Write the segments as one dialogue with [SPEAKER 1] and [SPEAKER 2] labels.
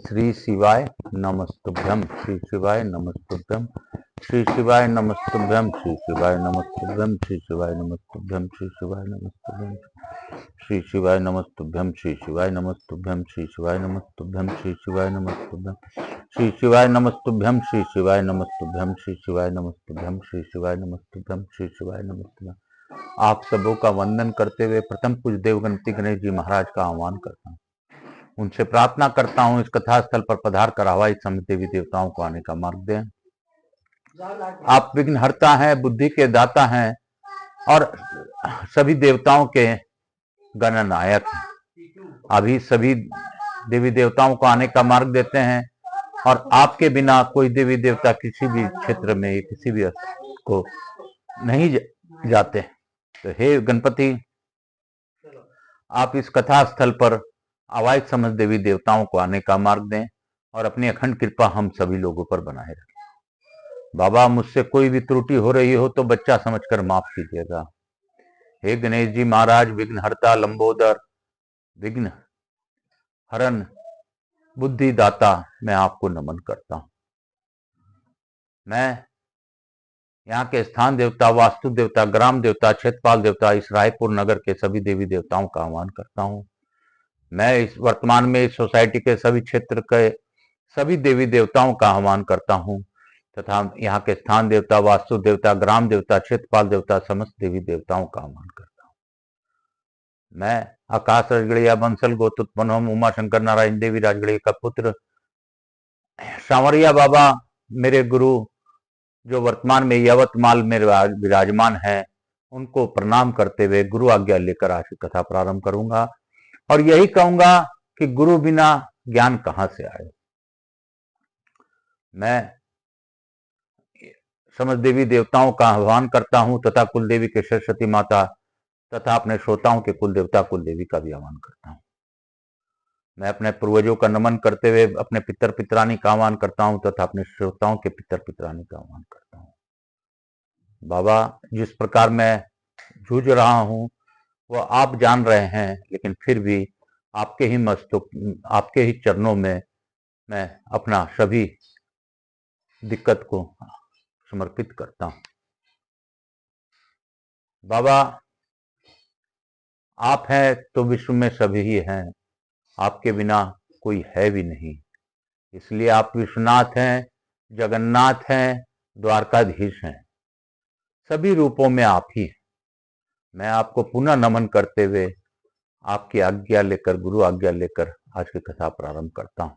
[SPEAKER 1] श्री शिवाय नमस्तुभ्यम, श्री शिवाय नमस्तुभ्यम, श्री शिवाय नमस्तुभ्यम, श्री शिवाय नमस्तुभ्यम, श्री शिवाय नमस्तुभ्यम, श्री शिवाय नमस्तुभ्यम, श्री शिवाय नमस्तुभ्यम, श्री शिवाय नमस्तुभ्यम, श्री शिवाय नमस्तुभ्यम, श्री शिवाय नमस्तुभ्यम, श्री शिवाय नमस्तुभ्यम, श्री शिवाय नमस्तुभ्यम, श्री शिवाय नमस्तुभ्यम, श्री शिवाय नमस्तुभ्यम, श्री शिवाय नमस्तुभ्यम। आप सबों का वंदन करते हुए प्रथम पूज्य देव गणपति गणेश जी महाराज का आह्वान करता हूँ। उनसे प्रार्थना करता हूँ इस कथा स्थल पर पधार कर हवाई समित देवी देवताओं को आने का मार्ग दें। आप विघ्नहर्ता हैं, बुद्धि के दाता हैं और सभी देवताओं के गणनायक हैं। अभी सभी देवी देवताओं को आने का मार्ग देते हैं और आपके बिना कोई देवी देवता किसी भी क्षेत्र में किसी भी को नहीं जाते। तो हे गणपति, आप इस कथा स्थल पर अवायक समझ देवी देवताओं को आने का मार्ग दें और अपनी अखंड कृपा हम सभी लोगों पर बनाए रखें। बाबा, मुझसे कोई भी त्रुटि हो रही हो तो बच्चा समझकर माफ कीजिएगा। हे गणेश जी महाराज, विघ्नहर्ता, लंबोदर, विघ्न हरण, बुद्धिदाता, मैं आपको नमन करता हूं। मैं यहाँ के स्थान देवता, वास्तु देवता, ग्राम देवता, क्षेत्रपाल देवता, इस रायपुर नगर के सभी देवी देवताओं का आह्वान करता हूँ। मैं इस वर्तमान में इस सोसाइटी के सभी क्षेत्र के सभी देवी देवताओं का आह्वान करता हूँ तथा यहाँ के स्थान देवता, वास्तु देवता, ग्राम देवता, क्षेत्रपाल देवता, समस्त देवी देवताओं का आह्वान करता हूँ। मैं आकाश राजगढ़िया, बंसल गोत्रोत्पन्न उमा शंकर नारायण देवी राजगढ़िया का पुत्र सांवरिया बाबा, मेरे गुरु जो वर्तमान में यवतमाल में विराजमान है, उनको प्रणाम करते हुए गुरु आज्ञा लेकर आज की कथा प्रारंभ करूंगा और यही कहूंगा कि गुरु बिना ज्ञान कहां से आए। मैं समस्त देवी देवताओं का आह्वान करता हूं तथा कुल देवी के सरस्वती माता तथा अपने श्रोताओं के कुल देवता कुल देवी का भी आह्वान करता हूं। मैं अपने पूर्वजों का नमन करते हुए अपने पितर पितरानी का आह्वान करता हूं तथा अपने श्रोताओं के पितर पितरानी का आह्वान करता हूं। बाबा, जिस प्रकार मैं जूझ रहा हूं वो आप जान रहे हैं, लेकिन फिर भी आपके ही मस्तक, आपके ही चरणों में मैं अपना सभी दिक्कत को समर्पित करता हूं। बाबा, आप हैं तो विश्व में सभी ही हैं, आपके बिना कोई है भी नहीं। इसलिए आप विश्वनाथ हैं, जगन्नाथ हैं, द्वारकाधीश हैं, सभी रूपों में आप ही हैं। मैं आपको पुनः नमन करते हुए आपकी आज्ञा लेकर, गुरु आज्ञा लेकर आज की कथा प्रारंभ करता हूं।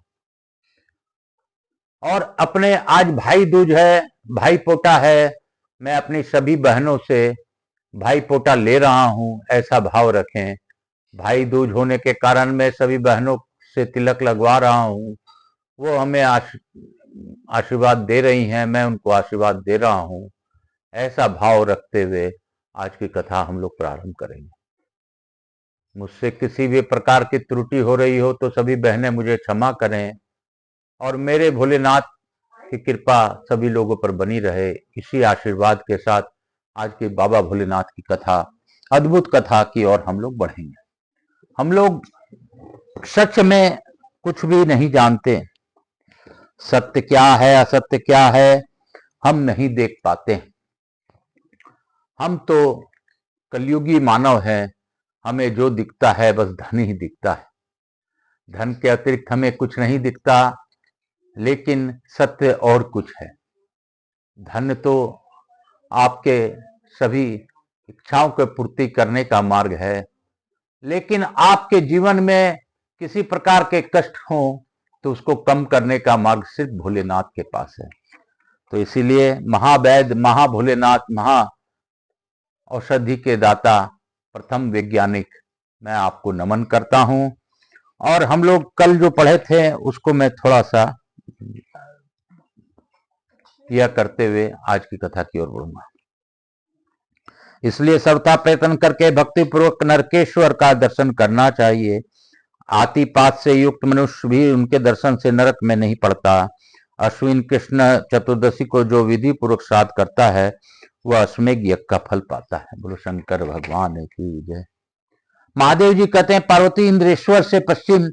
[SPEAKER 1] और अपने आज भाई दूज है, भाई पोटा है, मैं अपनी सभी बहनों से भाई पोटा ले रहा हूं, ऐसा भाव रखें। भाई दूज होने के कारण मैं सभी बहनों से तिलक लगवा रहा हूं, वो हमें आशीर्वाद दे रही हैं, मैं उनको आशीर्वाद दे रहा हूं। ऐसा भाव रखते हुए आज की कथा हम लोग प्रारंभ करेंगे। मुझसे किसी भी प्रकार की त्रुटि हो रही हो तो सभी बहनें मुझे क्षमा करें और मेरे भोलेनाथ की कृपा सभी लोगों पर बनी रहे। इसी आशीर्वाद के साथ आज की बाबा भोलेनाथ की कथा, अद्भुत कथा की ओर हम लोग बढ़ेंगे। हम लोग सच में कुछ भी नहीं जानते, सत्य क्या है असत्य क्या है हम नहीं देख पाते। हम तो कलयुगी मानव हैं, हमें जो दिखता है बस धन ही दिखता है। धन के अतिरिक्त हमें कुछ नहीं दिखता, लेकिन सत्य और कुछ है। धन तो आपके सभी इच्छाओं को पूर्ति करने का मार्ग है, लेकिन आपके जीवन में किसी प्रकार के कष्ट हो तो उसको कम करने का मार्ग सिर्फ भोलेनाथ के पास है। तो इसीलिए महावैद्य, महाभोलेनाथ, महा औषधि के दाता, प्रथम वैज्ञानिक, मैं आपको नमन करता हूं। और हम लोग कल जो पढ़े थे उसको मैं थोड़ा सा यह करते हुए आज की कथा की ओर बढ़ूंगा। इसलिए सर्वथा प्रयत्न करके भक्ति पूर्वक नरकेश्वर का दर्शन करना चाहिए। आति पात से युक्त मनुष्य भी उनके दर्शन से नरक में नहीं पड़ता। अश्विन कृष्ण चतुर्दशी को जो विधि पूर्वक श्राद्ध करता है वह अश्वमेध यज्ञ का फल पाता है। बोलो शंकर भगवान की जय। महादेव जी कहते हैं, पार्वती इंद्रेश्वर से पश्चिम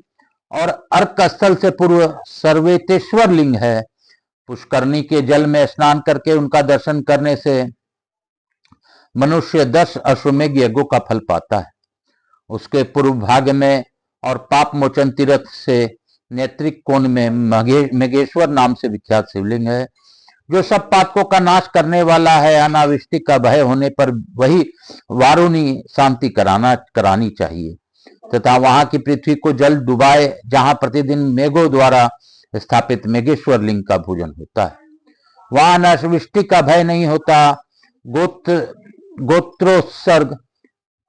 [SPEAKER 1] और अर्क स्थल से पूर्व सर्वेतेश्वर लिंग है। पुष्करणी के जल में स्नान करके उनका दर्शन करने से मनुष्य 10 अश्वमेघ यज्ञों का फल पाता है। उसके पूर्व भाग में और पाप मोचन तीर्थ से नेत्रिक कोण में मेघेश्वर नाम से विख्यात शिवलिंग है, जो सब पातकों का नाश करने वाला है। अनावृष्टि का भय होने पर वही वारुणी शांति करानी चाहिए तथा वहां की पृथ्वी को जल डुबाए, जहां प्रतिदिन मेघों द्वारा स्थापित मेघेश्वर लिंग का पूजन होता है। वहां अनावृष्टि का भय नहीं होता। गोत्रोत्सर्ग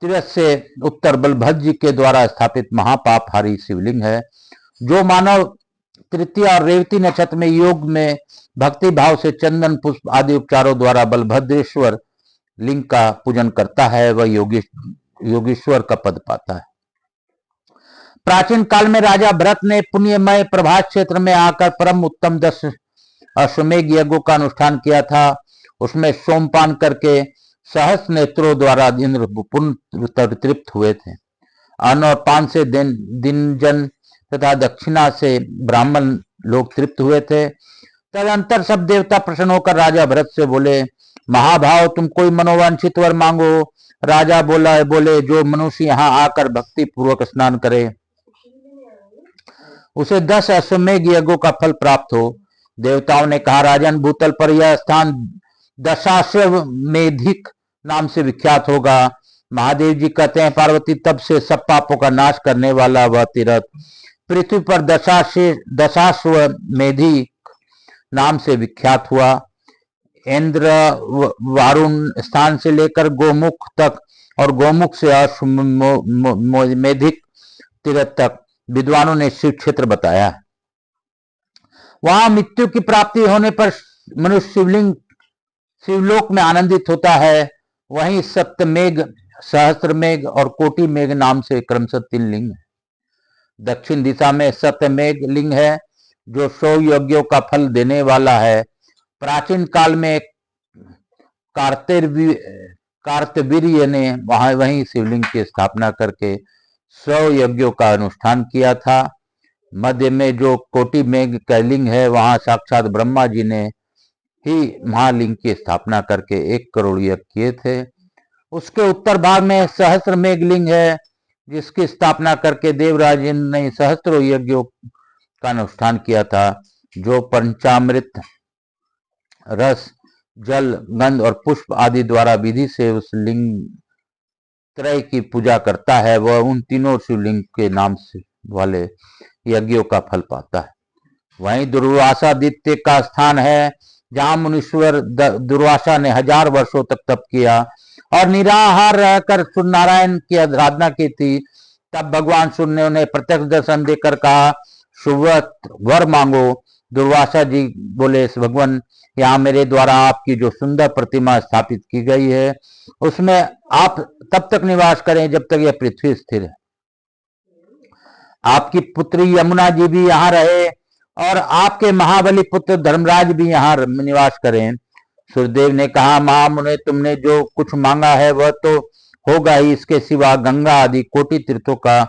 [SPEAKER 1] तीर्थ से उत्तर बलभद्र जी के द्वारा स्थापित महापापहारी शिवलिंग है, जो मानव तृतीय और रेवती नक्षत्र में योग में भक्ति भाव से चंदन पुष्प आदि उपचारों द्वारा बलभद्रेश्वर लिंग का पूजन करता है, वह योगीश्वर का पद पाता है। प्राचीन काल में राजा भरत ने पुण्यमय प्रभास क्षेत्र में आकर परम उत्तम 10 अश्वमेघ यज्ञों का अनुष्ठान किया था। उसमें सोमपान करके सहस्र नेत्रों द्वारा इंद्र पूर्ण तृप्त हुए थे। अन्न और पान से दिनजन तथा दक्षिणा से ब्राह्मण लोग तृप्त हुए थे। तदंतर सब देवता प्रसन्न होकर राजा भरत से बोले, महाभाव तुम कोई मनोवांछित वर मांगो। राजा बोले जो मनुष्य यहाँ आकर भक्ति पूर्वक स्नान करे उसे 10 अश्वमेघ यज्ञों का फल प्राप्त हो। देवताओं ने कहा, राजन भूतल पर यह स्थान दशाश्वमेधिक नाम से विख्यात होगा। महादेव जी कहते हैं, पार्वती तब से सब पापों का नाश करने वाला वह तीर्थ पृथ्वी पर दशाश्वमेधिक नाम से विख्यात हुआ। इंद्र वारुण स्थान से लेकर गोमुख तक और गोमुख से अश्वमेधिक तीर्थ तक विद्वानों ने शिव क्षेत्र बताया। वहां मृत्यु की प्राप्ति होने पर मनुष्य शिवलोक में आनंदित होता है। वहीं सप्तमेघ, सहस्त्रमेघ और कोटि मेघ नाम से क्रमशः 3 लिंग है। दक्षिण दिशा में सप्तमेघ लिंग है, जो 100 यज्ञों का फल देने वाला है। प्राचीन काल में कार्तवीर्य ने वहीं शिवलिंग की स्थापना करके 100 यज्ञों का अनुष्ठान किया था। मध्य में जो कोटि मेघ कैलिंग है, वहां साक्षात ब्रह्मा जी ने ही महालिंग की स्थापना करके 1 करोड़ यज्ञ किए थे। उसके उत्तर भाग में सहस्त्र मेघ लिंग है, जिसकी स्थापना करके देवराज इंद्र ने सहस्त्रों यज्ञों का अनुष्ठान किया था, जो पंचामृत, रस, जल, गंध और पुष्प आदि द्वारा विधि से उस लिंग त्रय की पूजा करता है, वह उन तीनों शिवलिंग के नाम से वाले यज्ञों का फल पाता है। वहीं दुर्वासादित्य का स्थान है, जहां मुनीश्वर दुर्वासा ने 1000 वर्षों तक तप किया और निराहार रहकर सूर्य नारायण की आराधना की थी। तब भगवान सूर्य ने उन्हें प्रत्यक्ष दर्शन देकर कहा, सुव्रत वर मांगो। दुर्वासा जी बोले, भगवान यहाँ मेरे द्वारा आपकी जो सुंदर प्रतिमा स्थापित की गई है, उसमें आप तब तक निवास करें जब तक यह पृथ्वी स्थिर है। आपकी पुत्री यमुना जी भी यहाँ रहे और आपके महाबली पुत्र धर्मराज भी यहाँ निवास करें। सूर्यदेव ने कहा, महामुने तुमने जो कुछ मांगा है वह तो होगा ही, इसके सिवा गंगा आदि कोटि तीर्थों का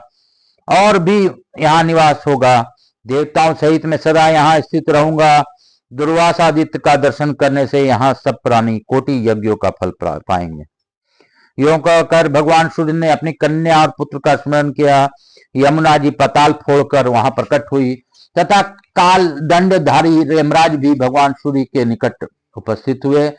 [SPEAKER 1] और भी यहाँ निवास होगा। देवताओं सहित मैं सदा यहाँ स्थित रहूंगा। दुर्वासादित्य का दर्शन करने से यहाँ सब प्राणी कोटि यज्ञों का फल पाएंगे। यों कहकर भगवान सूर्य ने अपनी कन्या और पुत्र का स्मरण किया। यमुना जी पताल फोड़कर वहां प्रकट हुई तथा काल दंडधारी यमराज भी भगवान सूर्य के निकट उपस्थित हुए।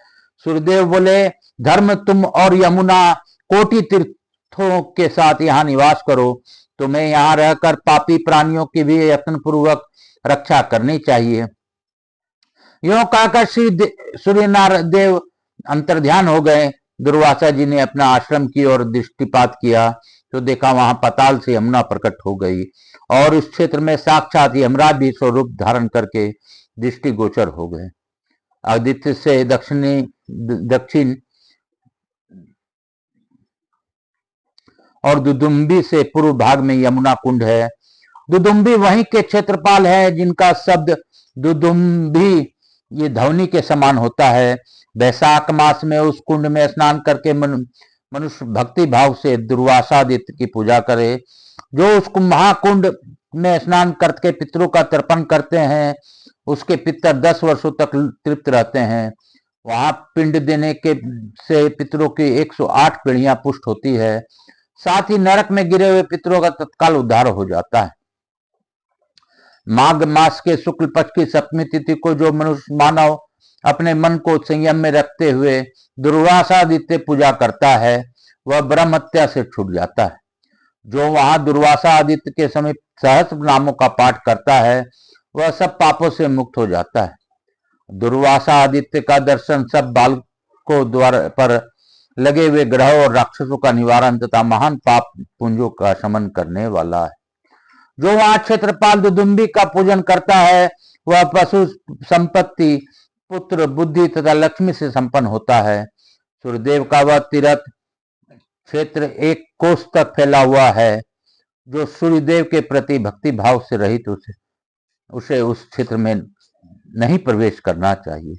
[SPEAKER 1] सूर्यदेव बोले, धर्म तुम और यमुना कोटि तीर्थों के साथ यहाँ निवास करो। तुम्हें यहाँ रहकर पापी प्राणियों की भी यत्न पूर्वक रक्षा करनी चाहिए। यों कहकर सूर्य देव अंतर्ध्यान हो गए। दुर्वासा जी ने अपना आश्रम की ओर दृष्टिपात किया तो देखा वहां पताल से यमुना प्रकट हो गई और उस क्षेत्र में साक्षात यमराज भी स्वरूप धारण करके दृष्टिगोचर हो गए। आदित्य से दक्षिण और दुदुम्बी से पूर्व भाग में यमुना कुंड है। दुदुम्बी वहीं के क्षेत्रपाल है जिनका शब्द दुदुम्बी ये ध्वनि के समान होता है। वैशाख मास में उस कुंड में स्नान करके मनुष्य भक्ति भाव से दुर्वासादित्य की पूजा करे। जो उस महाकुंड में स्नान करके पितरों का तर्पण करते हैं, उसके पितर 10 वर्षों तक तृप्त रहते हैं। वहां पिंड देने के से पितरों की 108 पीढ़ियां पुष्ट होती है। साथ ही नरक में गिरे हुए पितरों का तत्काल उद्धार हो जाता है। माघ मास के शुक्ल पक्ष की सप्तमी तिथि को जो मनुष्य मानव अपने मन को संयम में रखते हुए दुर्वासादित्य पूजा करता है, वह ब्रह्म हत्या से छूट जाता है। जो वहां दुर्वासा आदित्य के समीप सहस्र नामों का पाठ करता है, वह सब पापों से मुक्त हो जाता है। दुर्वासा आदित्य का दर्शन सब बालकों द्वारा पर लगे हुए ग्रहों और राक्षसों का निवारण तथा महान पाप पुंजों का शमन करने वाला है। जो वहां क्षेत्रपाल दुदुम्बी का पूजन करता है, वह पशु संपत्ति, पुत्र, बुद्धि तथा लक्ष्मी से संपन्न होता है। सूर्यदेव का वह तीर्थ क्षेत्र 1 कोस तक फैला हुआ है। जो सूर्यदेव के प्रति भक्ति भाव से रहित उसे उस क्षेत्र में नहीं प्रवेश करना चाहिए।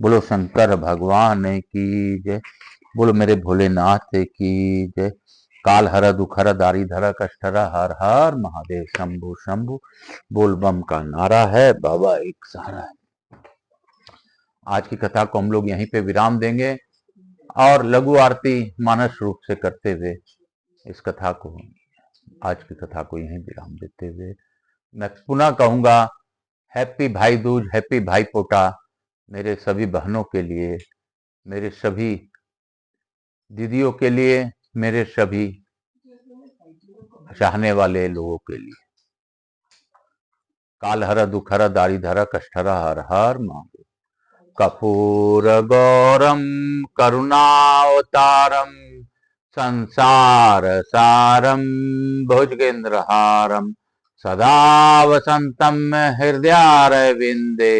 [SPEAKER 1] बोलो शंकर भगवान की जय। बोलो मेरे भोलेनाथ की जय। काल हर दुख हर दारी धर कष्ट हर, हर हर महादेव शंभु शंभु। बोल बम का नारा है, बाबा एक सहारा है। आज की कथा को हम लोग यहीं पे विराम देंगे और लघु आरती मानस रूप से करते हुए इस कथा को, आज की कथा को यहीं विराम देते हुए मैं पुनः कहूंगा, हैप्पी भाई दूज, हैप्पी भाई पोटा मेरे सभी बहनों के लिए, मेरे सभी दीदियों के लिए, मेरे सभी चाहने वाले लोगों के लिए। काल हर दुख हर दारी धर कष्ट हर, हर हर महादेव। कपूर गौरम करुणावतारम संसार सारम भुजगेंद्रहारम सदा वसंतम हृदयारविंदे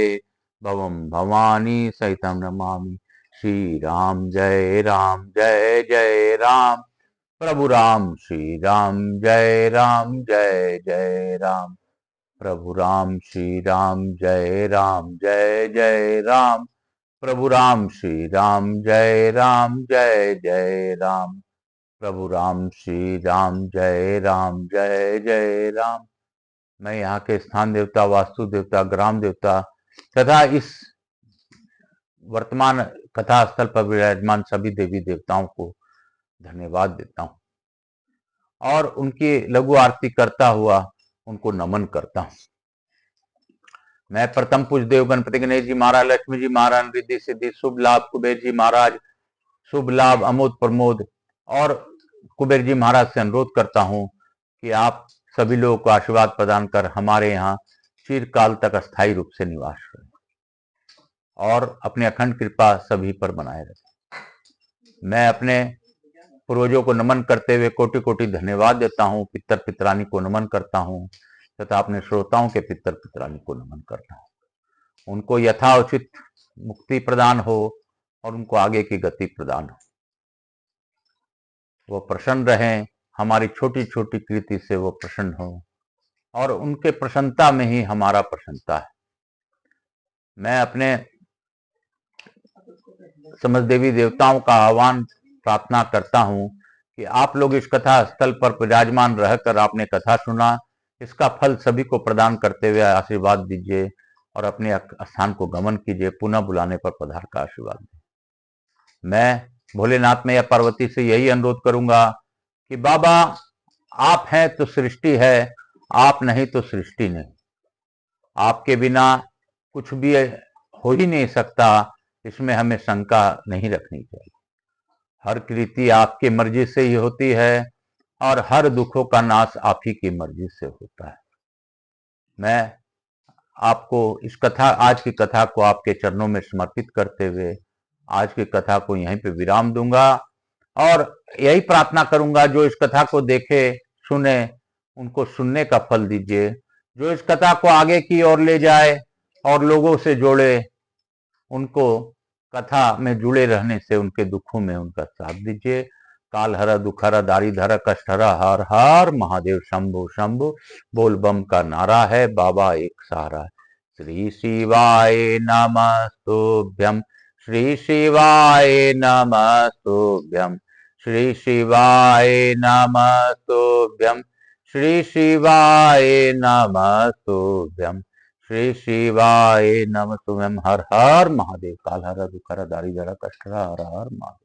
[SPEAKER 1] भवम भवानी सहितम नमामि। श्री राम जय राम जय जय राम, प्रभु राम श्री राम जय जय राम, प्रभु राम श्री राम जय जय राम, प्रभु राम श्री राम जय जय राम, प्रभु राम श्री राम जय राम। मैं यहाँ के स्थान देवता, वास्तु देवता, ग्राम देवता तथा इस वर्तमान कथा स्थल पर विराजमान सभी देवी देवताओं को धन्यवाद देता हूँ और उनकी लघु आरती करता हुआ उनको नमन करता हूँ। मैं प्रथम पूज्य देव गणपति गणेश जी महाराज, लक्ष्मी जी महाराज, रिद्धि सिद्धि शुभ लाभ कुबेर जी महाराज, शुभ लाभ अमोद प्रमोद और कुबेर जी महाराज से अनुरोध करता हूँ कि आप सभी लोगों को आशीर्वाद प्रदान कर हमारे यहाँ चिरकाल तक अस्थायी रूप से निवास करें और अपनी अखंड कृपा सभी पर बनाए रखें। मैं अपने पूर्वजों को नमन करते हुए कोटि कोटि धन्यवाद देता हूँ, पितर पितरानी को नमन करता हूँ तथा अपने श्रोताओं के पितर पितरानी को नमन करता हूँ। उनको यथाउचित मुक्ति प्रदान हो और उनको आगे की गति प्रदान हो। वो प्रसन्न रहें, हमारी छोटी छोटी कृति से वो प्रसन्न हो और उनके प्रसन्नता में ही हमारा प्रसन्नता है। मैं अपने समस्त देवी देवताओं का आह्वान प्रार्थना करता हूं कि आप लोग इस कथा स्थल पर विराजमान रहकर आपने कथा सुना, इसका फल सभी को प्रदान करते हुए आशीर्वाद दीजिए और अपने स्थान को गमन कीजिए। पुनः बुलाने पर पधार का आशीर्वाद दीजिए। मैं भोलेनाथ में या पार्वती से यही अनुरोध करूंगा कि बाबा आप हैं तो सृष्टि है, आप नहीं तो सृष्टि नहीं। आपके बिना कुछ भी हो ही नहीं सकता, इसमें हमें शंका नहीं रखनी चाहिए। हर कृति आपकी मर्जी से ही होती है और हर दुखों का नाश आप ही की मर्जी से होता है। मैं आपको इस कथा, आज की कथा को आपके चरणों में समर्पित करते हुए आज की कथा को यहीं पे विराम दूंगा और यही प्रार्थना करूंगा, जो इस कथा को देखे सुने उनको सुनने का फल दीजिए, जो इस कथा को आगे की ओर ले जाए और लोगों से जोड़े, उनको कथा में जुड़े रहने से उनके दुखों में उनका साथ दीजिए। काल हर दुख हर दारी धर कष्ट हर, हर हर महादेव शंभु शंभु। बोल बम का नारा है, बाबा एक सहारा है। श्री शिवाय नमस्तुभ्यम, श्री शिवाय नमस्तुभ्यम, श्री शिवाय नमस्तुभ्यम, श्री शिवाय नमः तुभ्यम, श्री शिवाय नमः तुभ्यम। हर हर महादेव। काल हर दुखर दारी जरा कष्ट हर हर महादेव।